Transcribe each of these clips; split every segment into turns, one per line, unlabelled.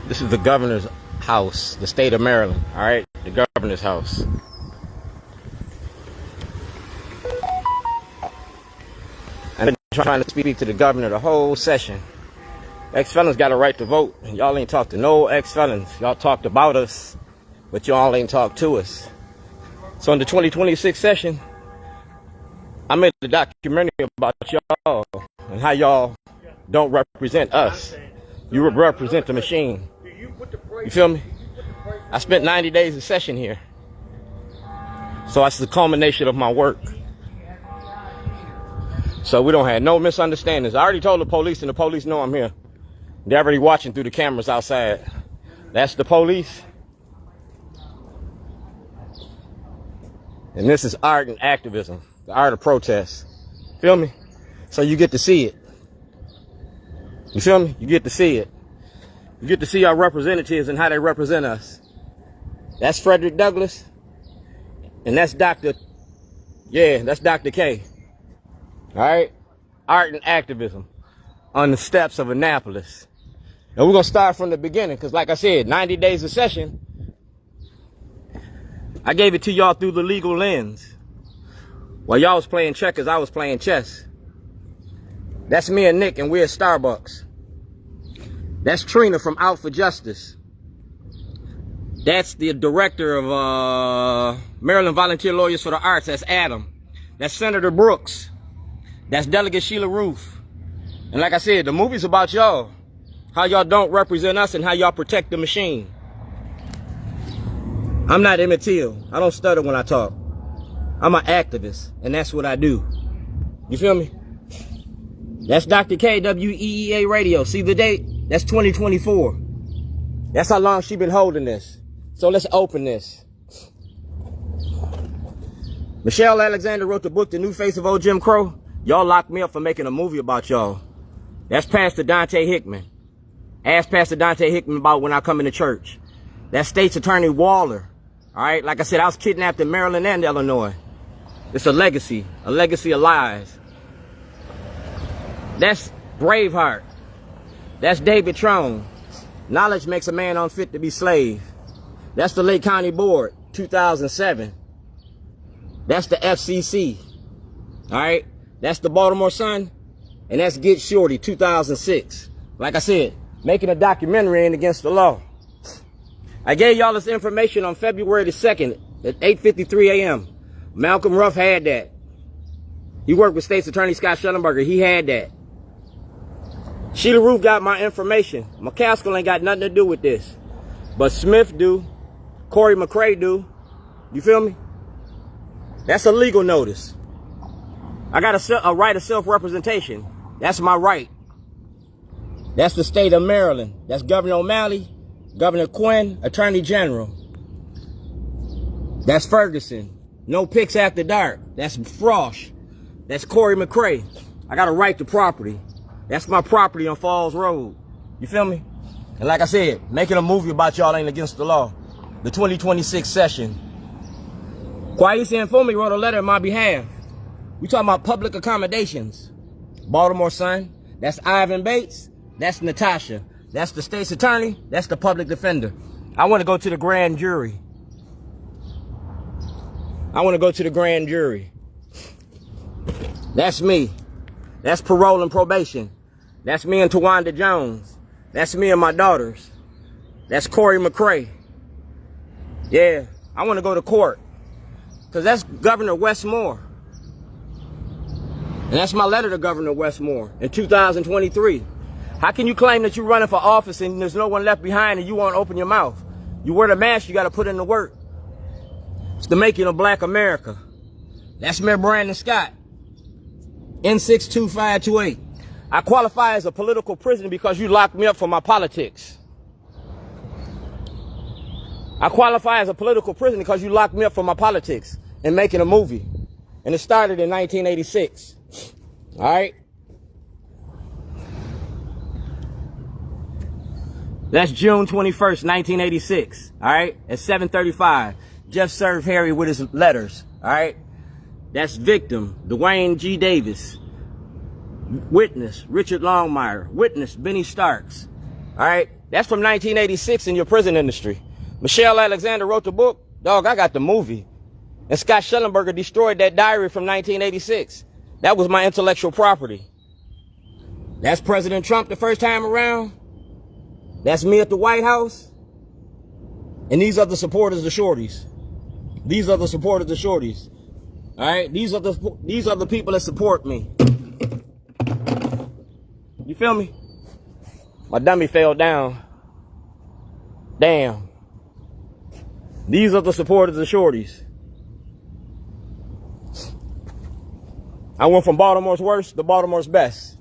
This is the governor's house, the state of Maryland, all right? The governor's house. I've been trying to speak to the governor the whole session. Ex-felons got a right to vote. Y'all ain't talked to no ex-felons. Y'all talked about us, but y'all ain't talked to us. So in the 2026 session, I made a documentary about y'all and how y'all don't represent us. You represent the machine. You feel me? I spent 90 days in session here. So that's the culmination of my work. So we don't have no misunderstandings. I already told the police, and the police know I'm here. They're already watching through the cameras outside. That's the police. And this is art and activism, the art of protest. Feel me? So you get to see it. You feel me? You get to see it. You get to see our representatives and how they represent us. That's Frederick Douglass. And that's Dr. K. All right? Art and activism on the steps of Annapolis. And we're going to start from the beginning because, like I said, 90 days of session, I gave it to y'all through the legal lens. While y'all was playing checkers, I was playing chess. That's me and Nick, and we're at Starbucks. That's Trina from Out for Justice. That's the director of Maryland Volunteer Lawyers for the Arts. That's Adam. That's Senator Brooks. That's Delegate Sheila Roof. And like I said, the movie's about y'all. How y'all don't represent us and how y'all protect the machine. I'm not Emmett Till. I don't stutter when I talk. I'm an activist, and that's what I do. You feel me? That's Dr. K, WEEA Radio. See the date? That's 2024. That's how long she been holding this. So let's open this. Michelle Alexander wrote the book, The New Face of Old Jim Crow. Y'all locked me up for making a movie about y'all. That's Pastor Dante Hickman. Ask Pastor Dante Hickman about when I come into church. That's State's Attorney Waller. All right, like I said, I was kidnapped in Maryland and Illinois. It's a legacy of lies. That's Braveheart. That's David Trone. Knowledge makes a man unfit to be slave. That's the Lake County Board, 2007. That's the FCC. All right, that's the Baltimore Sun, and that's Get Shorty, 2006. Like I said, making a documentary ain't against the law. I gave y'all this information on February the 2nd at 8:53 a.m. Malcolm Ruff had that. He worked with State's Attorney Scott Schellenberger. He had that. Sheila Roof got my information. McCaskill ain't got nothing to do with this. But Smith do. Corey McCrae do. You feel me? That's a legal notice. I got a right of self-representation. That's my right. That's the state of Maryland. That's Governor O'Malley, Governor Quinn, Attorney General. That's Ferguson. No pics after dark. That's Frosh. That's Corey McCrae. I got a right to property. That's my property on Falls Road. You feel me? And like I said, making a movie about y'all ain't against the law. The 2026 session. Kwesi Infumi wrote a letter on my behalf. We talking about public accommodations. Baltimore Sun. That's Ivan Bates. That's Natasha. That's the state's attorney. That's the public defender. I want to go to the grand jury. I want to go to the grand jury. That's me. That's parole and probation. That's me and Tawanda Jones. That's me and my daughters. That's Corey McCrae. Yeah, I want to go to court. Because that's Governor Westmore. And that's my letter to Governor Westmore in 2023. How can you claim that you're running for office and there's no one left behind and you won't open your mouth? You wear the mask, you got to put in the work. It's the making of Black America. That's Mayor Brandon Scott. N62528. I qualify as a political prisoner because you locked me up for my politics. I qualify as a political prisoner because you locked me up for my politics and making a movie. And it started in 1986. All right? That's June 21st, 1986. All right? At 7:35. Jeff served Harry with his letters. All right? That's victim, Dwayne G. Davis. Witness, Richard Longmire. Witness, Benny Starks. All right? That's from 1986 in your prison industry. Michelle Alexander wrote the book. Dog, I got the movie. And Scott Schellenberger destroyed that diary from 1986. That was my intellectual property. That's President Trump the first time around. That's me at the White House. And these are the supporters of Shorties. These are the supporters of Shorties. All right? These are the people that support me. You feel me? My dummy fell down. Damn. These are the supporters of Shorties. I went from Baltimore's worst to Baltimore's best.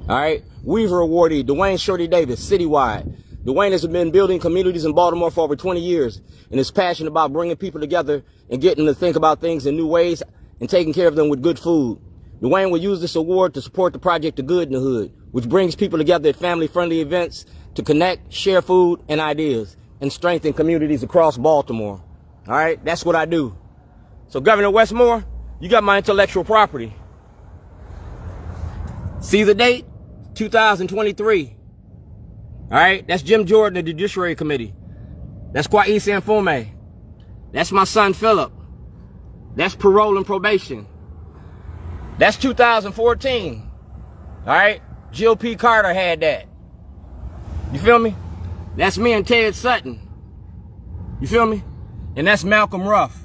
All right? Weaver awardee, Dwayne Shorty Davis, citywide. Dwayne has been building communities in Baltimore for over 20 years and is passionate about bringing people together and getting them to think about things in new ways and taking care of them with good food. Dwayne will use this award to support the project The Good in the Hood, which brings people together at family-friendly events to connect, share food and ideas, and strengthen communities across Baltimore. All right? That's what I do. So Governor Westmore, you got my intellectual property. See the date? 2023. All right? That's Jim Jordan, the Judiciary Committee. That's Kwesi Mfume. That's my son, Philip. That's parole and probation. That's 2014. All right? Jill P. Carter had that. You feel me? That's me and Ted Sutton. You feel me? And that's Malcolm Ruff.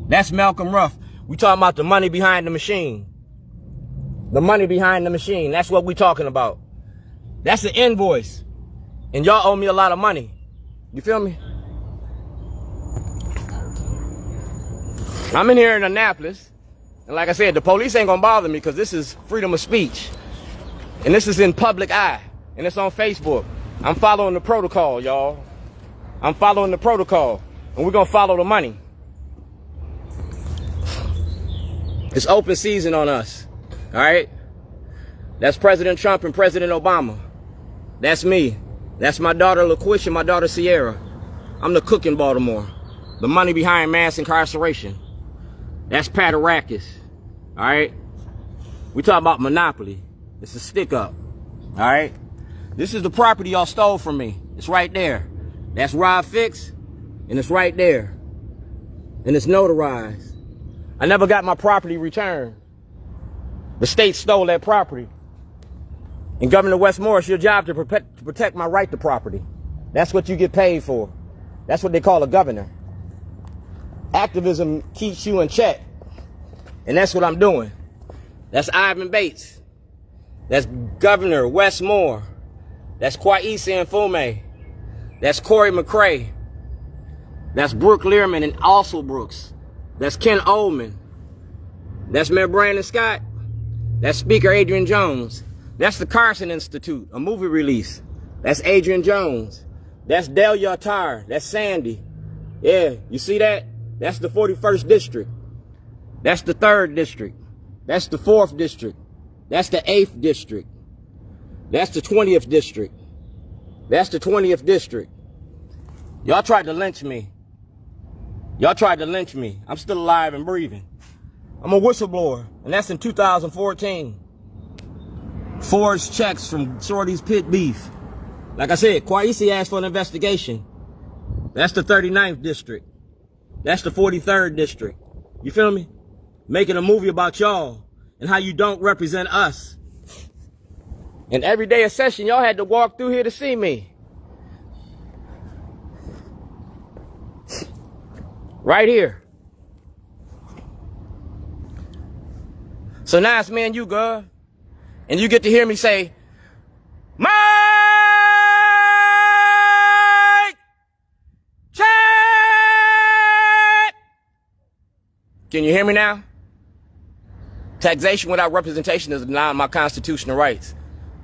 That's Malcolm Ruff. We talking about the money behind the machine. The money behind the machine. That's what we talking about. That's the invoice. And y'all owe me a lot of money. You feel me? I'm in here in Annapolis. And like I said, the police ain't gonna bother me because this is freedom of speech. And this is in public eye. And it's on Facebook. I'm following the protocol, y'all. I'm following the protocol. And we're gonna follow the money. It's open season on us. All right? That's President Trump and President Obama. That's me. That's my daughter LaQuisha, my daughter Sierra. I'm the cook in Baltimore. The money behind mass incarceration. That's Patarakis. All right? We talk about monopoly. It's a stick up. All right? This is the property y'all stole from me. It's right there. That's Rob Fix, and it's right there. And it's notarized. I never got my property returned. The state stole that property. And Governor Westmore, it's your job to protect my right to property. That's what you get paid for. That's what they call a governor. Activism keeps you in check. And that's what I'm doing. That's Ivan Bates. That's Governor Westmore. That's Kwesi Mfume. That's Corey McCray. That's Brooke Learman and also Brooks. That's Ken Oldman. That's Mayor Brandon Scott. That's Speaker Adrian Jones. That's the Karson Institute, a movie release. That's Adrian Jones. That's Delia Attar. That's Sandy. Yeah, you see that? That's the 41st District. That's the 3rd District. That's the 4th District. That's the 8th District. That's the 20th District. That's the 20th District. Y'all tried to lynch me. Y'all tried to lynch me. I'm still alive and breathing. I'm a whistleblower, and that's in 2014. Forged checks from Shorty's Pit Beef. Like I said, Kwesi asked for an investigation. That's the 39th District. That's the 43rd District. You feel me? Making a movie about y'all and how you don't represent us. And every day of session, y'all had to walk through here to see me. Right here. So now it's me and you, girl. And you get to hear me say, Mike! Check! Can you hear me now? Taxation without representation is denying my constitutional rights.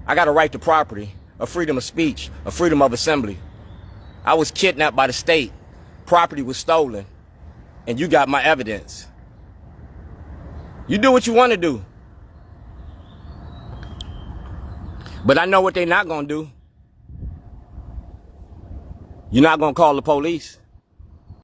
I got a right to property, a freedom of speech, a freedom of assembly. I was kidnapped by the state. Property was stolen. And you got my evidence. You do what you want to do. But I know what they're not going to do. You're not going to call the police.